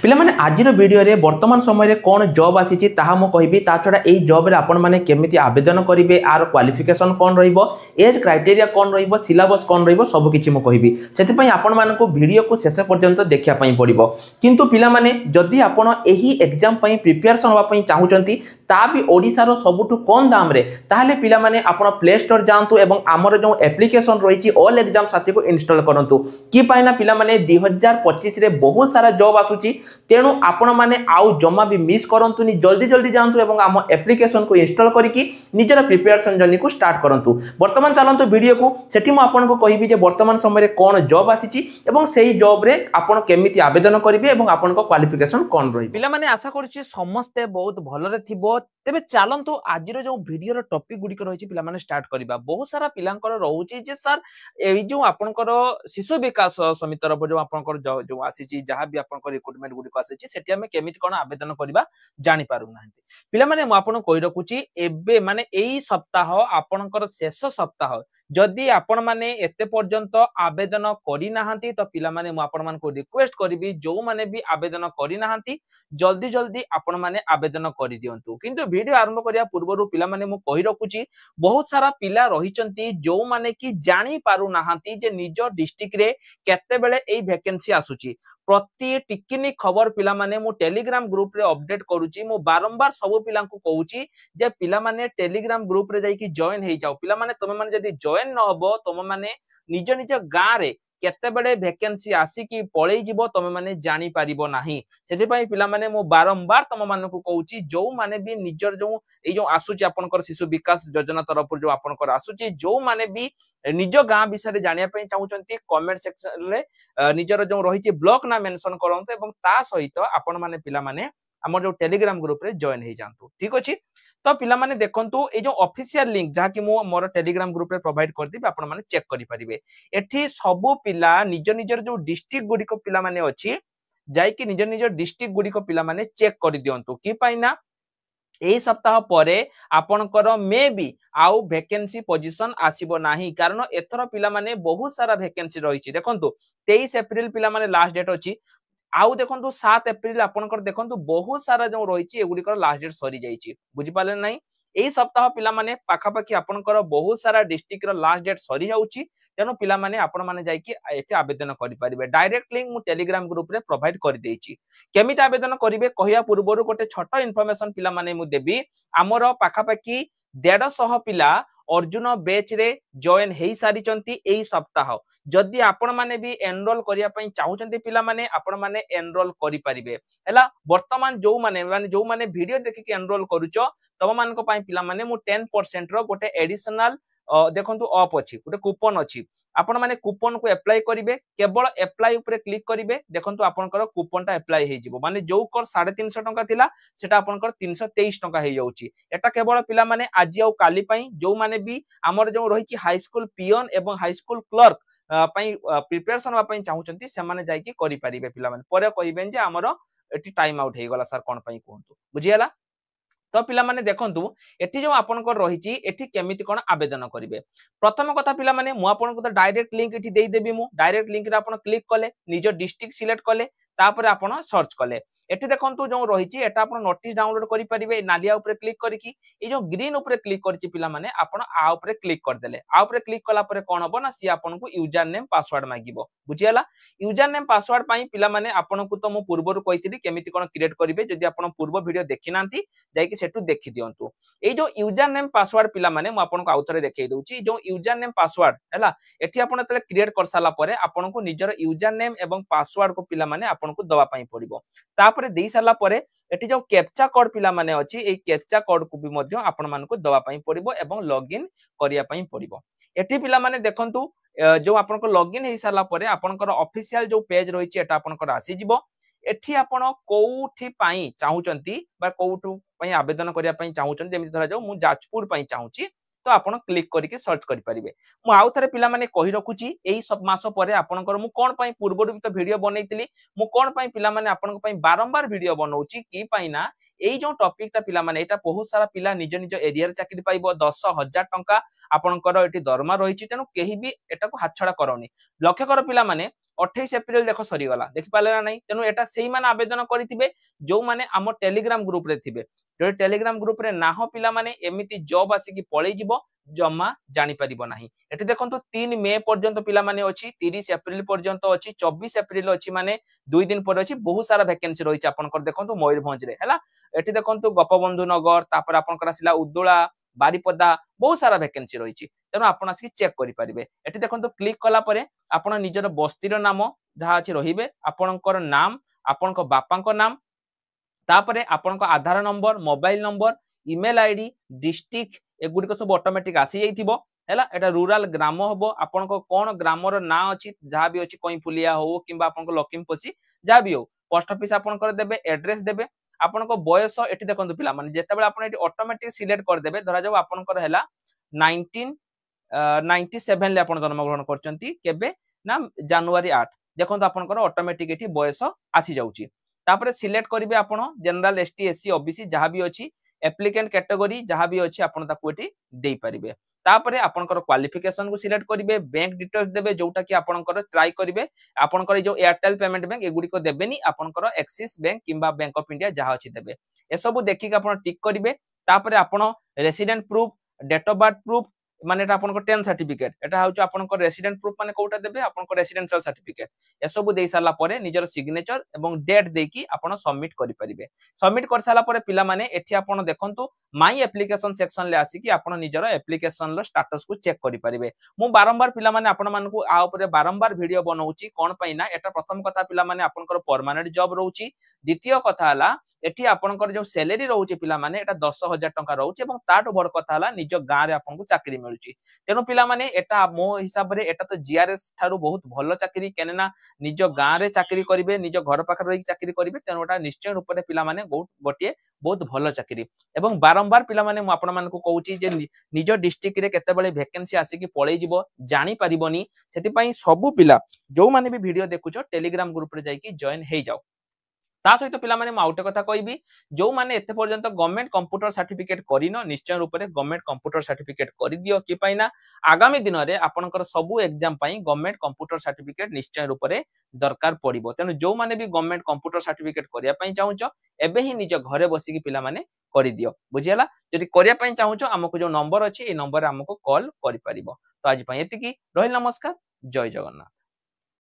पिला माने आजिर वीडियो रे वर्तमान समय रे कौन जॉब आसीची ताहा मो कहबी ता छडा एई जॉब रे आपण माने केमिति आवेदन करिवे आर क्वालिफिकेशन कोन रहिबो एज क्राइटेरिया कोन रहिबो सिलेबस कोन रहिबो सब किछि मो कहबी सेति पई आपण मानको वीडियो को शेष पर्यंत देखिया पई पड़िबो किंतु पिला माने जदी आपण एही एग्जाम पई प्रिपरेशन होवा पई चाहुचंती ता भी ओडिसा रो सबुठु कम दाम रे ताहाले पिला माने आपण प्ले स्टोर जांतु एवं हमर जो एप्लीकेशन रहिची ऑल एग्जाम साथी को इंस्टॉल करंतु की पाइना पिला माने 2025 रे बहुत सारा जॉब आसुची तेणु आपण माने आउ जमा भी मिस करंतुनी जल्दी जल्दी जानतु एवं आम एप्लीकेशन को इंस्टॉल करिकी निजर प्रिपरेशन जर्नी को स्टार्ट करंतु। वर्तमान चलंतु वीडियो को सेठी मु आपन को कहिबी जे वर्तमान समय रे कोन जॉब आसीची एवं सेही जॉब रे आपण केमिति आवेदन करिवे एवं आपन को क्वालिफिकेशन कोन रही। पिला माने आशा करछि समस्त बहुत भलरे थिबो। तेबे चलंतु आजिरो जो वीडियो रो टॉपिक गुडी रहिछि पिला माने स्टार्ट करिबा। बहुत सारा पिलांकर रहउछि जे सर एई जो आपनकर शिशु विकास समिति तरफ जो आपनकर जो आसीछि जहां भी आपनकर रिक्रूटमेंट गुडी आसीछि सेठी हमें केमिति कोन आवेदन करिबा जानि पारु नाहंती। पिला माने मु आपन कहि रखुछि एबे माने एई सप्ताह आपनकर शेष सप्ताह जदि आपण माने एते पर्यंत आवेदन करि नाहंती तो पिला माने मु आपण मान को रिक्वेस्ट करबी जो माने भी आवेदन करि नाहंती जल्दी जल्दी आपण माने आवेदन करि दियंतु। किंतु वीडियो आरंभ करिया पूर्वरु पिला माने मु कहि रखुछि बहुत सारा पिला रहिचंती जो माने कि जानि पारु नाहंती जे निज डिस्ट्रिक्ट रे केते बेले एई वैकेंसी आसुची प्रति टिकिनी खबर पिला माने मु टेलीग्राम ग्रुप रे अपडेट करूची। मु बारंबार सब पिला को कहूची जे पिला माने टेलीग्राम ग्रुप रे जाई कि जॉइन हे जाओ। पिला माने तमे माने जदी जॉइन न हबो तमे माने निज निज गां रे केते बडे वैकेंसी आसी कि पळेई जिवो तमे माने जानि पारिबो नाही। सेति पई पिला माने मु बारंबार तमे माने को कहूची जो माने भी निजर जो ए जो आसुची आपनकर शिशु विकास योजना तरफ जो आपनकर आसुची जो माने भी निज गां विषय रे जानिया पई चाहुचंती कमेंट सेक्शन रे निजर जो रहिची ब्लॉक ना मेंशन करंतु एवं ता सहित आपण माने पिला माने हमर जो टेलीग्राम ग्रुप रे जॉइन हे जानतु। ठीक अछि तो पिला माने देखंतु ए जो ऑफिशियल लिंक जहा कि मु मोर टेलीग्राम ग्रुप रे प्रोवाइड कर दिबे आपण माने चेक करि परिबे। एठी सब पिला निज निजर जो डिस्ट्रिक्ट गुडी को पिला माने अछि जाय कि निज निज डिस्ट्रिक्ट गुडी को पिला माने चेक करि दियंतु कि पाइना एई सप्ताह परे आपनकर मे बी आउ वैकेंसी पोजीशन आसीबो नाही कारण एथर पिला माने बहुत सारा वैकेंसी रहिछि। देखंतु 23 अप्रैल पिला माने लास्ट डेट अछि आउ देखंतु 7 अप्रैल आपनकर देखंतु बहुत सारा जो रहिछि एगुडीकर लास्ट डेट सरी जाइछि बुझि पाले नाही। एई सप्ताह पिला माने पाखा पाखी आपनकर बहुत सारा डिस्ट्रिक्ट रो लास्ट डेट सरी जाउछि तेनु पिला माने आपण माने जाई कि एठी आवेदन करि परिबे। डायरेक्ट लिंक मु टेलीग्राम ग्रुप रे प्रोवाइड कर देइछि। केमिति आवेदन करिवे कहिया पूर्वरु गोटे छोटो इन्फॉर्मेशन पिला माने मु देबी। हमर पाखा पाखी 150 पिला अर्जुन बैच रे जॉइन हेई सारी चंती एई सप्ताह जदि आपण माने भी एनरोल करिया पई चाहुचंती पिला माने आपण माने एनरोल करि परिबे हैला। वर्तमान जो माने वीडियो देखि के एनरोल करूचो तम मान को पई पिला माने मु 10% रो गोटे एडिशनल देखंतु ऑफ अछि गोटे कूपन अछि आपण माने कूपन को अप्लाई करिवे केवल अप्लाई ऊपर क्लिक करिवे देखंतु आपनकर कूपन टा अप्लाई हे जिवो माने जो कर 350 टंका थिला सेटा आपनकर 323 टंका हे जाउची। एटा केवल पिला माने आज आ काली पई जो माने भी हमर जो रही कि हाई स्कूल पियन एवं हाई स्कूल क्लर्क पई प्रिपरेशन वा पई चाहुचंती से माने जाई कि करि परिबे पिला माने परे कहिबेन जे हमर एटी टाइम आउट हे गला सर कोन पई कहंतु बुझियाला। तो पिला माने देखंतु एठी जो आपनकर रहिची एठी केमिति कोन आवेदन करिवे। प्रथम कथा पिला माने मु आपनको तो डायरेक्ट लिंक एठी देई देबी। मु डायरेक्ट लिंक रे आपन क्लिक कले निज डिस्ट्रिक्ट सिलेक्ट कले तापर आपन सर्च कले एठी देखंतु जो रहिची एटा आपन नोटिस डाउनलोड करि परिबे। नालिया ऊपर क्लिक करिकी ए जो ग्रीन ऊपर क्लिक करची पिला माने आपन आ ऊपर क्लिक कर देले आ ऊपर क्लिक कला परे कोन हबो ना सी आपनको यूजर नेम पासवर्ड मागिबो बुझियाला। यूजर नेम पासवर्ड पई पिला माने आपनको तो मु पूर्वरु कहितली केमिति कोन क्रिएट करिवे जदि आपन पूर्व वीडियो देखि नांती जाई कि सेटु देखि दियंतु। ए जो यूजर नेम पासवर्ड पिला माने मु आपनको आउथरे देखै दउची जो यूजर नेम पासवर्ड हैला एठी आपन तले क्रिएट कर साला परे आपनको निजर यूजर नेम एवं पासवर्ड को पिला माने आपनको दवा पई पड़िबो। तापरे देई साला परे एठी जो कैप्चा कोड पिला माने अछि ए कैप्चा कोड को भी मध्य आपन मानको दवा पई पड़िबो एवं लॉगिन करिया पई पड़िबो। एठी पिला माने देखंतु जो आपनको लॉगिन हे साला परे आपनकर ऑफिशियल जो पेज रहिछि एटा आपनकर आसी जिवो। एठी आपण कोउठी पई चाहुचंती बा कोउठु पई आवेदन करिया पई चाहुचंती जेमि धरा जाऊ मु जाजपुर पई चाहुची तो आपण क्लिक करके सर्च करि परिबे। मु आउ थरे पिला माने कहि रखुची एई सब मास परे आपनकर मु कोन पई पूर्वरु तो वीडियो बनैतिली मु कोन पई पिला माने आपनक पई बारंबार वीडियो बनौची की पई ना एई जो टॉपिक पिला माने एटा बहुत सारा पिला निज निज एरिया रे चाकरी पाइबो 10,000 टंका आपनकर एटी दरमा रहिछि तेनु केही भी एटा को हाथ छडा करनी लक्ष्य कर पिला माने 28 एप्रिल देखो सरी गला देखि पाले ना नहीं तेनु एटा सेही माने आवेदन करिथिबे जो माने हम टेलीग्राम ग्रुप रे थिबे जो टेलीग्राम ग्रुप रे ना हो पिला माने एमिति जॉब आसी कि पळै जिवो जमा जानी परिबो नाही एठी देखंतु 3 मे पर्यंत पिला माने अछि 30 एप्रिल पर्यंत अछि 24 एप्रिल अछि माने 2 दिन पर अछि बहुत सारा वैकेंसी रहिछि आपनकर देखंतु मयूरभंज रे हला एठी देखंतु गोपबंधु नगर तापर आपनकर आसिला उद्दोला बारीपदा बहुत सारा वैकेंसी रहिछि तेनु आपण आसी चेक करि परिबे एठी देखंतु क्लिक कला परे आपण निजर बस्तीर नाम जहा अछि रहिबे आपनकर नाम आपनकर बापांक नाम तापरे आपनकर Aadhaar number mobile number email ID district एगुडी को सब ऑटोमेटिक आसी जाइथिबो हैला एटा रूरल ग्राम हबो आपनको कोन ग्रामर ना अछि जहा भी अछि कोइ पुलिया हो किबा आपनको लखीमपोसी जहा भी हो पोस्ट ऑफिस आपनकर देबे एड्रेस देबे आपनको बयस एठी देखंतु पिला माने जेतेबेला आपण एठी ऑटोमेटिक सिलेक्ट कर देबे धरा जाव आपनकर हैला 1997 ले आपण जन्म ग्रहण करचंती केबे ना जनवरी 8 देखंतु आपनकर ऑटोमेटिक एठी बयस आसी जाउची तापरे सिलेक्ट करिवे आपण जनरल एसटी एससी ओबीसी जहा भी अछि एप्लिकेंट कैटेगरी जहा भी अछि आपण ताकू एठी देई परिबे तापरे आपनकर क्वालिफिकेशन को सिलेक्ट करिवे बैंक डिटेल्स देबे जोटा कि आपनकर ट्राई करिवे आपनकर जो एयरटेल पेमेंट बैंक एगुडी को देबेनी आपनकर एक्सिस बैंक किबा बैंक ऑफ इंडिया जहा अछि देबे ए सब देखि के आपण टिक करिवे तापरे आपण resident proof date of birth proof माने एटा आपनकर 10 सर्टिफिकेट एटा हाउच आपनकर रेसिडेंट प्रूफ माने कोटा देबे आपनकर रेसिडेंशियल सर्टिफिकेट ए सब देई साला परे निजर सिग्नेचर एवं डेट देकी आपण सबमिट करि परिबे सबमिट कर साला परे पिला माने एठी आपण देखंतु माई एप्लिकेशन सेक्शन ले आसी कि आपण निजर एप्लिकेशन लो स्टेटस को चेक करि परिबे मु बारंबार पिला माने आपण मानकु आ ऊपर बारंबार वीडियो बनाउची कोन पई ना एटा प्रथम कथा पिला माने आपनकर परमानेंट जॉब रहउची द्वितीय कथा हला एठी आपनकर जो सैलरी रहउची पिला माने एटा 10,000 टंका रहउची एवं ताटो बड़ कथा हला निज गां रे आपनकु चाकरी मिलुची तेनु पिला माने एटा मो हिसाब रे एटा तो जीआरएस थारु बहुत भलो चाकरी केनेना निज गां रे चाकरी करिवे निज घर पाखर रही चाकरी करिवे तेनु एटा निश्चय रूप रे पिला माने गोटिए बहुत भलो चाकरी एवं बारंबार पिला माने मु आपण मानकु कहूची जे निज डिस्ट्रिक्ट रे केते बेले वैकेंसी आसी कि पळै जिवो जानि परिबोनी सेति पई सब पिला जो माने भी वीडियो देखुचो टेलीग्राम ग्रुप रे जाई कि जॉइन हेई जाओ ता सहित पिला माने आउटे कथा कहबी जो माने एते पर्यंत गवर्नमेंट कंप्यूटर सर्टिफिकेट करिनो निश्चय रूप रे गवर्नमेंट कंप्यूटर सर्टिफिकेट करि दियो कि पाइना आगामी दिन रे आपनकर सबु एग्जाम पई गवर्नमेंट कंप्यूटर सर्टिफिकेट निश्चय रूप रे दरकार पड़िबो तेनु जो माने भी गवर्नमेंट कंप्यूटर सर्टिफिकेट करिया पई चाहूचो एबे ही निज घरे बसी कि पिला माने करि दियो बुझियला जदि करिया पई चाहूचो हमको जो नंबर अछि ए नंबर हमको कॉल करि परिबो तो आज पई एतिकी रहिल नमस्कार जय जगन्नाथ।